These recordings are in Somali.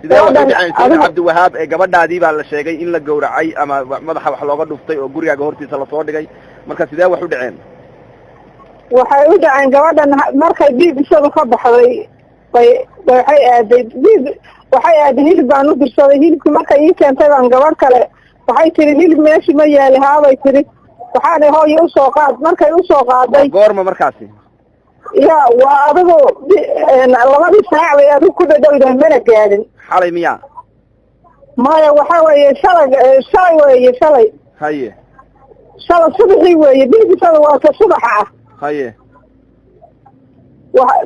sidee wax u dhaceen sida Cabdiwahaab ee gabadhaadii baa la sheegay in la gowracay ama madaxa wax looga dhuftay oo gurigaaga hortiisa la soo dhigay marka sidee wax u dhaceen waxay u dhaceen gabadhan markay dhiig isadu ka baxday waxay aaday hilib baan u dirsaday hilibkii markay ii keentay baan gabadh kale waxay tiri hilib meeshii ma yaali haabay tiri waxaana hooyo usoo qaad markay usoo qaaday goorma markaasi ya waa adigu 2 saac bay adigu ku dhadhowdahay mana gaadhin xalay miyaa maya waxa weeye shalay haye shalay subaxii weeye dhiigisada waa ka subaxa ah haye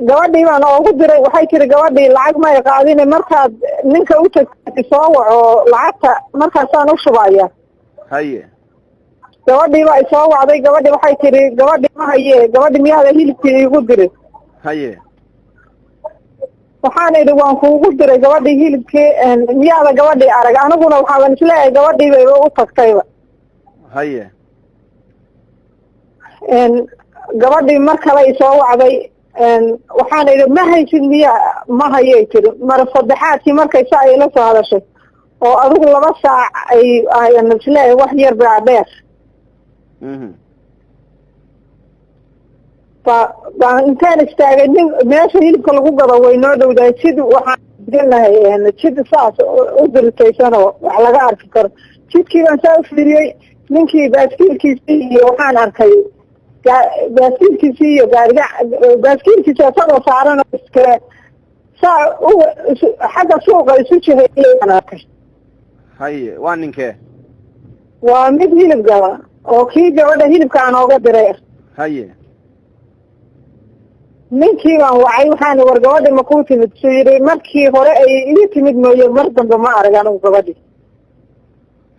gabadhii baan ugu diray waxay tiri gabadhii lacag ma ay qaadine markaad ninka u tagtay soo waco lacagta markaasaan u shubaya haye gabadhii baa soo wacday gabadhii waxay tiri gabadhii ma haye gabadhii miyaada hilibkii igu diray haye waxaan idhi waan kuugu diray gabadhii hilibkii miyaada gabadhii arag aniguna waxaaban isleeyahay gabadhii bayba u tagtayba haye gabadhii mar kale ay soo wacday waxaan idhi ma haysid miya ma hayay tiri mar saddexaadkii markay saa ay la soo hadashay oo adigu 2 saac ayaan isleeyahay wax yar baa dheer baan intaan istaagay meesha hilibka lagu gado way noo dhowdahay sid waxaan gelnahay jid saas u diritaysanoo wax laga arki karo jidkii baan saa u fiiriyey ninkii baaskiilkiisii iyo waxaan arkay baaskiilkiisii iyo baaskiilkiisi asagoo saaran iskale saa xagga suuqa isu jihayaan arkay haye waa ninkee waa mid hilib gaba oo kii gabadha hilibka aan ooga diray haye ninkii baan wacay waxaan war gabadhi ma ku timid suu yidhi markii hore ay ii timid mooye mar dambe ma arag anigu gabadhi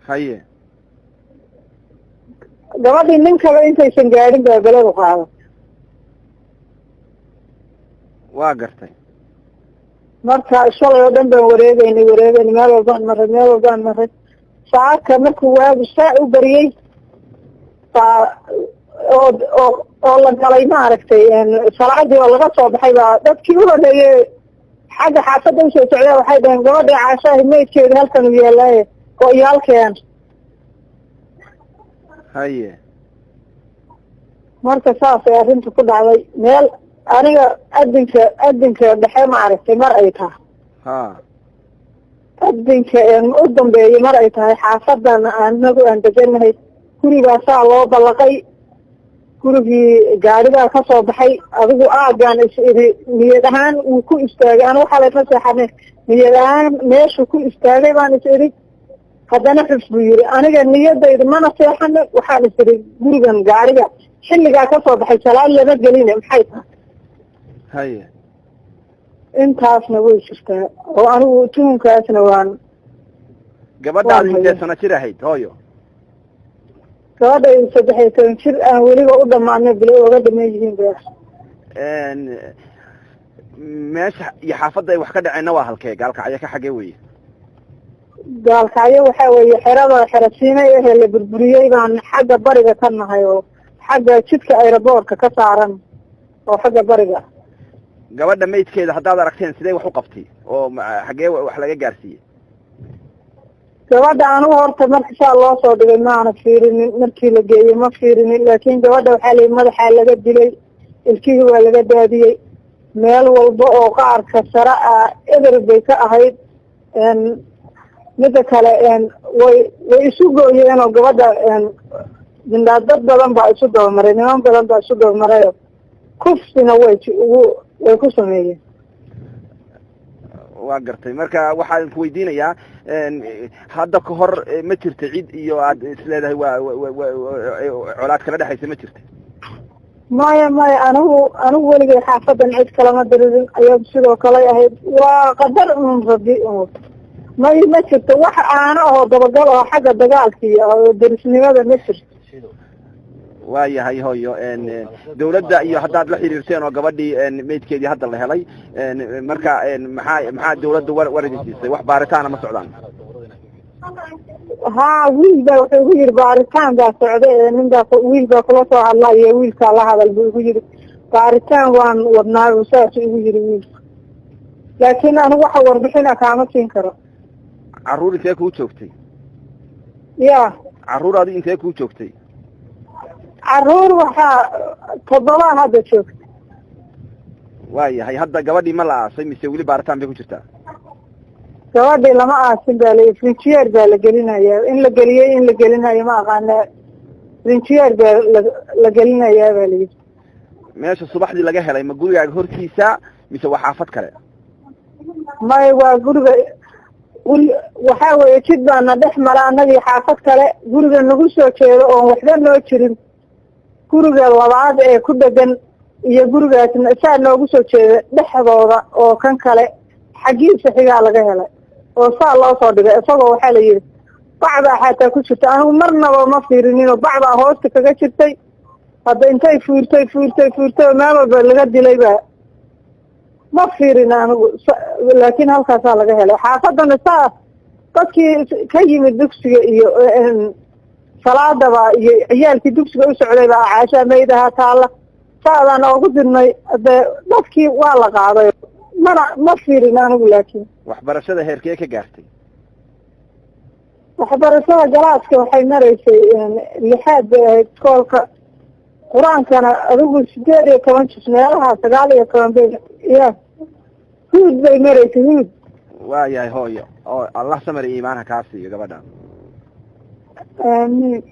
haye gabadhii nin kale intaysan gaadhin baa beladu qaada waa gartay marka shalay oo dhan baan wareegaynay meel walbaan maray saacadka markuu waagu saa u bariyey oo la galay maaragtay salaadii oo laga soo baxay baa dadkii u horeeyey xagga xaafadda usoo socdaa waxay dhaheen gabadhii caashaahi maydkeeda halkan u yeelaaye oo iyo halkeen haye marka saasay arrinta ku dhacday meel aniga adinka dhexe maaragtay mar ay tahay adinka u dambeeyey mar ay tahay xaafadan anagu aan deganahay gurigaa saa loo ballaqay gurigii gaarigaa ka soo baxay adigu aagaan is idhi niyad ahaan wuu ku istaagay anigu xalay ma seexane niyad ahaan meeshuu ku istaagay baan is idhi haddana xus buu yidhi aniga niyadayda mana seexane waxaan is idhi gurigan gaariga xilligaa ka soo baxay salaad lama geline maxay tahay haye intaasna way jirtaa oo anigu tuhunkaasna waan gabadhaadi intee sano jir ahayd hooyo gabadhay 13 jir aan weliba u dhamaanay bilo oga dhaman yihiin ba meesha iyo xaafadda ay wax ka dhaceenna waa halkee gaalkacyo ka xagee weeye gaalkacyo waxaa weeye xerasiinay ahee la burburiyey baan xagga bariga ka nahay oo xagga jidka aeroboortka ka saaran oo xagga bariga gabadha maydkeeda haddaad aragteen sidee wax u qabtay oo xagee wax laga gaarsiiyey gabadha anigu horta marka saa loo soo dhigay maana fiirinin markii la geeyey ma fiirinin laakiin gabadha waxaa layihi madaxaa laga dilay ilkihii waa laga daadiyey meel walba oo qaarka sare ah eber bay ka ahayd mida kale way isu gooyeen oo gabadha dad badan baa isu dabamaray niman badan baa isu dabamarayo kufsina way ku sameeyeen waa gartay marka waxaan ku weydiinayaa hadda ka hor ma jirta cid iyo aad isleedahay waa colaad kala dhexaysa ma jirta maya anigu weligay xaafadan cid kalama diridin ayadu sidoo kale ahayd waa qadar rabi ma jirto wax aana oo dabagal oo xagga dagaalka iyo derisnimada ma jirto waayahay hooyo dawladda iyo haddaad la xiriirteen oo gabadhii maydkeedii hadda la helay marka maxaa dawladda war idin siisay wax baaritaana ma socdaan haa wiil baa wuxuu igu yidhi baaritaan baa socday wiil baa kula soo hadlaa iyo wiilkaa la hadal buu igu yidhi baaritaan waan wadnaa saasuu igu yidhi wiilka laakiin anigu waxa warbixina kaama siin karo. carruur intee kuu joogtay? ya carruur adi intee kuu joogtay? carruur waxaa 7 hadda joogta. waayahay hadda gabadhii ma la aasay mise weli baaritaan bay ku jirtaa? gabadhii lama aasin baa la frinjiyeer baa la gelinayaa, in la geliyey in la gelinayo ma aqaana, frinjiyeer baa la gelinayaa baa layidhi. meesha subaxdii laga helay ma gurigaaga hortiisa mise waa xaafad kale? may waa guriga waxaa weeye jid baana dhex mara annagii xaafad kale, guriga nagu soo jeedo oon waxba noo jirin, guriga labaad ee ku dhegan iyo gurigaasna saa noogu soo jeeda dhexdooda oo kan kale xaggiisa xigaa laga helay oo saa loo soo dhigay. isagoo waxaa la yidhi bacbaa xataa ku jirta, anigu marnaba ma fiirinino, bacbaa hoosta kaga jirtay, hadda intay fuurtay oo meel walba laga dilay baa ma fiirin anigu, laakiin halkaasaa laga helay. xaafadana saa dadkii ka yimid dugsiga iyo salaadaba iyo ciyaalkii dugsiga u socday baa caashaa maydaha taalla, saadaan oogu dirnay de dadkii waa la qaaday, ma fiirin anigu. laakiin waxbarashada heerkee ka gaartay? waxbarashada galaaska waxay maraysay 6 bay ahayd, iskoolka qur-aankana adigu 18 jis meelaha 19 bay ya huud bay maraysay huud. waayahay hooyo oo allah samir iyo iimaanha kaa siiyo gabadha. amiin.